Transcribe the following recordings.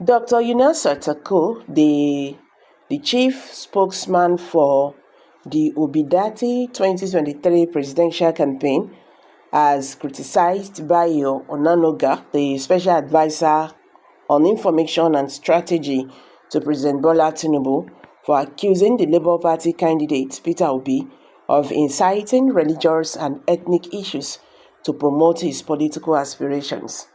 Dr. Yunus Atako, the chief spokesman for the Obidati 2023 presidential campaign, has criticized Bayo Onanuga, the special advisor on information and strategy to President Bola Tinubu, for accusing the Labour Party candidate Peter Obi of inciting religious and ethnic issues to promote his political aspirations.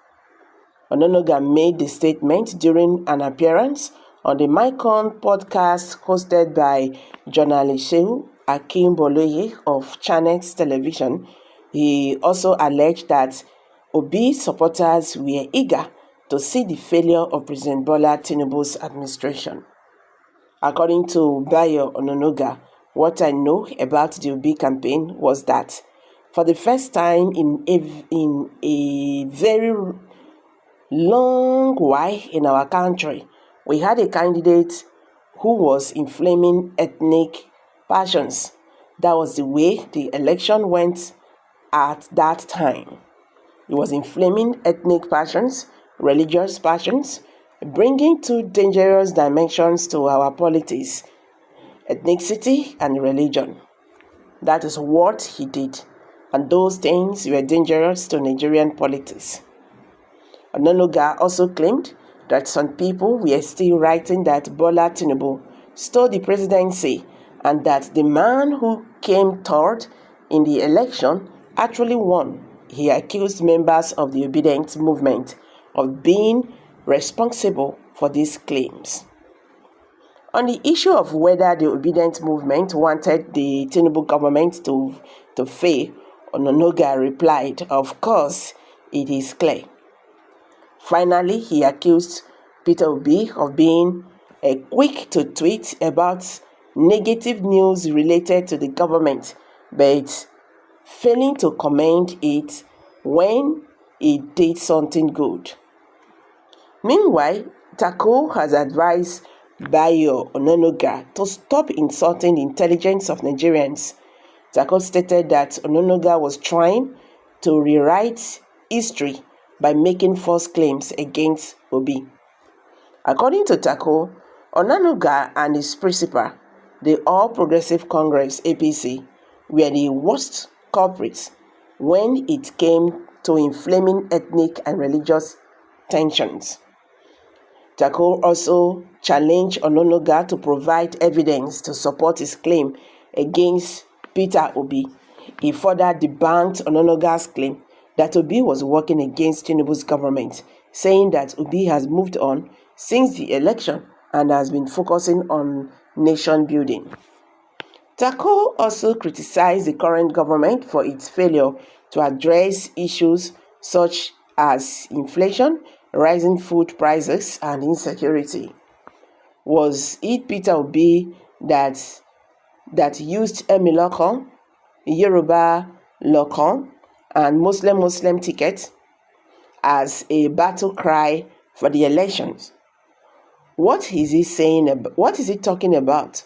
Onanuga made the statement during an appearance on the Mycon podcast hosted by journalist Shehu Akinboloye of Channels Television. He also alleged that Obi supporters were eager to see the failure of President Bola Tinubu's administration. According to Bayo Onanuga, what I know about the Obi campaign was that for the first time in a very long while in our country, we had a candidate who was inflaming ethnic passions. That was the way the election went at that time. It was inflaming ethnic passions, religious passions, bringing two dangerous dimensions to our politics: ethnicity and religion. That is what he did, and those things were dangerous to Nigerian politics. Onanuga also claimed that some people were still writing that Bola Tinubu stole the presidency and that the man who came third in the election actually won. He accused members of the Obedient movement of being responsible for these claims. On the issue of whether the Obedient movement wanted the Tinubu government to fail, Onanuga replied, "Of course, it is clear." Finally, he accused Peter Obi of being quick to tweet about negative news related to the government, but failing to comment it when it did something good. Meanwhile, Tako has advised Bayo Onanuga to stop insulting the intelligence of Nigerians. Tako stated that Onanuga was trying to rewrite history by making false claims against Obi. According to Tako, Onanuga and his principal, the All Progressive Congress (APC), were the worst culprits when it came to inflaming ethnic and religious tensions. Tako also challenged Onanuga to provide evidence to support his claim against Peter Obi. He further debunked Onanuga's claim that Obi was working against Tinubu's government, saying that Obi has moved on since the election and has been focusing on nation building. Tako also criticized the current government for its failure to address issues such as inflation, rising food prices, and insecurity. Was it Peter Obi that used Emilokon, Yoruba Lokon, and Muslim ticket as a battle cry for the elections? What is he saying? What is he talking about?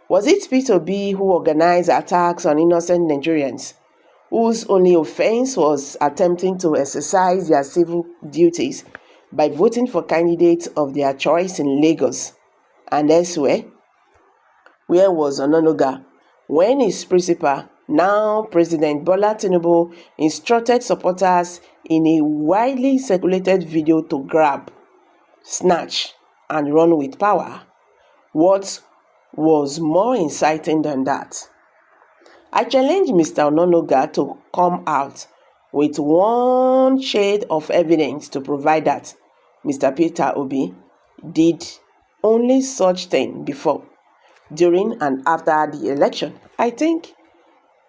Was it Peter Obi who organized attacks on innocent Nigerians, whose only offense was attempting to exercise their civil duties by voting for candidates of their choice in Lagos and elsewhere? Where was Onanuga when his principal, now President Bola Tinubu, instructed supporters in a widely circulated video to grab, snatch, and run with power? What was more inciting than that? I challenge Mr. Onanuga to come out with one shade of evidence to provide that Mr. Peter Obi did only such thing before, during and after the election. I think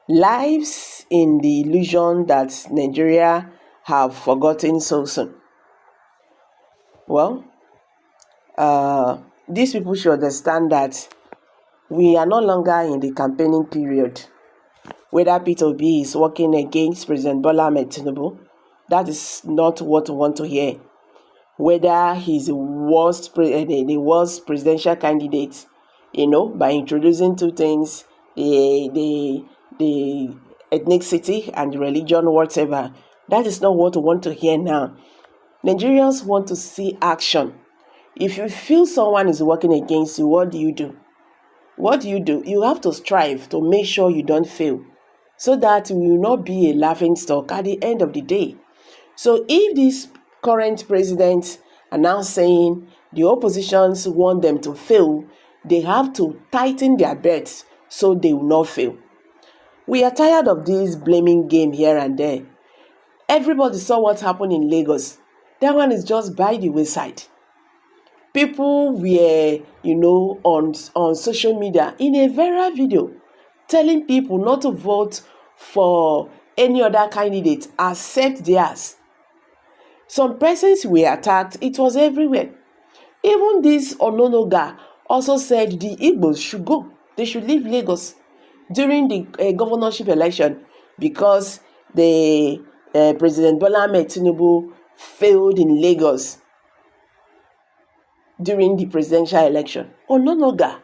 lives in the illusion that Nigeria have forgotten so soon. Well, these people should understand that we are no longer in the campaigning period. Whether Peter Obi is working against President Bola Ahmed Tinubu, that is not what we want to hear. Whether he's the worst presidential candidate, by introducing two things, the ethnicity and religion, whatever, that is not what we want to hear now. Nigerians want to see action. If you feel someone is working against you, what do you do? What do? You have to strive to make sure you don't fail, so that you will not be a laughing stock at the end of the day. So if this current president are now saying the oppositions want them to fail, they have to tighten their belts so they will not fail. We are tired of this blaming game here and there. Everybody saw what happened in Lagos. That one is just by the wayside. People were, on social media in a viral video telling people not to vote for any other candidate except theirs. Some persons were attacked. It was everywhere. Even this Ononoga also said the Igbos should go. They should leave Lagos during the governorship election because the President B0MBS Tinubu failed in Lagos during the presidential election. Ononoga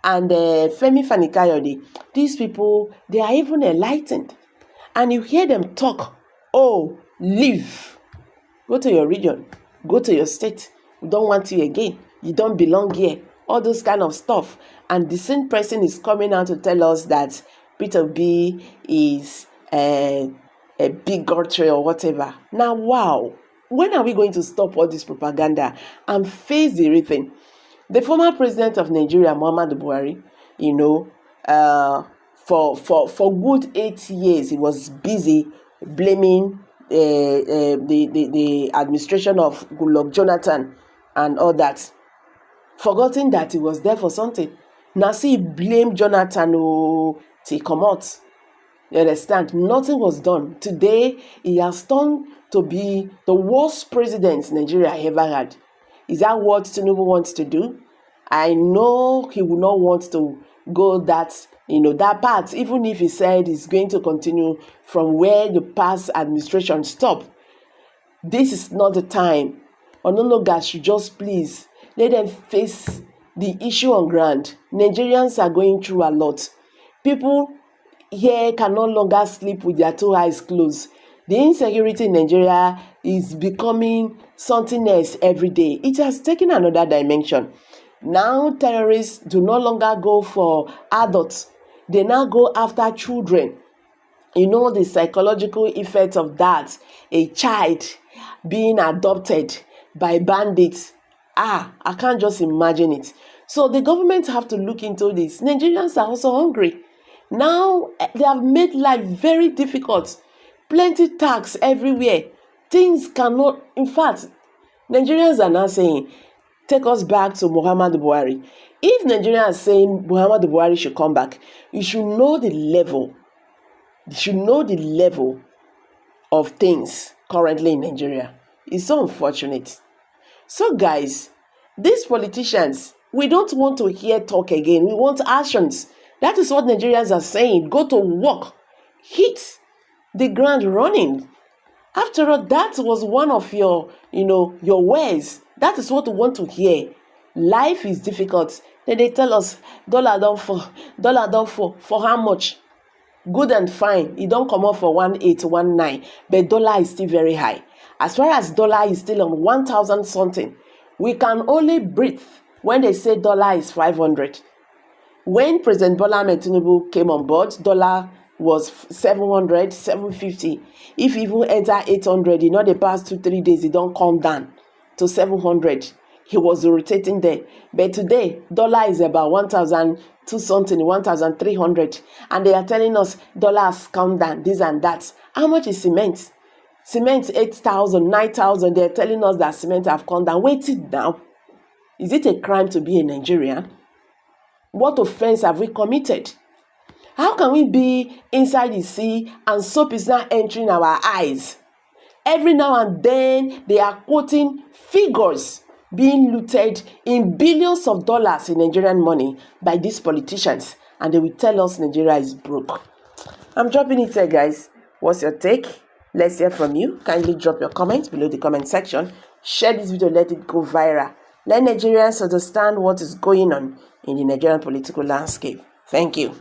and Femi Fani-Kayode, these people, they are even enlightened. And you hear them talk, oh, leave. Go to your region. Go to your state. We don't want you again. You don't belong here. All those kind of stuff. And the same person is coming out to tell us that Peter B is a bigotry or whatever. Now, wow. When are we going to stop all this propaganda and face the real thing? The former president of Nigeria, Muhammadu Buhari, for good 8 years, he was busy blaming the administration of Goodluck Jonathan and all that, forgetting that he was there for something. Now see, blame Jonathan to come out. You understand? Nothing was done. Today, he has turned to be the worst president Nigeria ever had. Is that what Tinubu wants to do? I know he will not want to go that path, even if he said he's going to continue from where the past administration stopped. This is not the time. Ononoga should just please let them face the issue on ground. Nigerians are going through a lot. People here can no longer sleep with their two eyes closed. The insecurity in Nigeria is becoming something else every day. It has taken another dimension. Now terrorists do no longer go for adults. They now go after children. You know the psychological effect of that. A child being adopted by bandits. I can't just imagine it. So the government have to look into this. Nigerians are also hungry. Now they have made life very difficult. Plenty tax everywhere. Things cannot, in fact, Nigerians are now saying, take us back to Muhammadu Buhari. If Nigerians are saying Muhammadu Buhari should come back, you should know the level. You should know the level of things currently in Nigeria. It's so unfortunate. So guys, these politicians, we don't want to hear talk again. We want actions. That is what Nigerians are saying. Go to work. Hit the ground running. After all, that was one of your words. That is what we want to hear. Life is difficult. Then they tell us dollar don't fall. For how much? Good and fine. It don't come up for 1819, but dollar is still very high. As far as dollar is still on 1,000 something, we can only breathe when they say dollar is 500. When President B0MBS Tinubu came on board, dollar was 700, 750. If you even enter 800, the past 2-3 days, it don't come down to 700. He was rotating there. But today, dollar is about 1,002 something, 1,300. And they are telling us dollars come down, this and that. How much is cement? Cement 8,000, 9,000. They are telling us that cement have come down. Wait it now. Is it a crime to be a Nigerian? What offense have we committed? How can we be inside the sea and soap is not entering our eyes? Every now and then, they are quoting figures being looted in billions of dollars in Nigerian money by these politicians. And they will tell us Nigeria is broke. I'm dropping it here, guys. What's your take? Let's hear from you. Kindly drop your comments below the comment section. Share this video, let it go viral. Let Nigerians understand what is going on in the Nigerian political landscape. Thank you.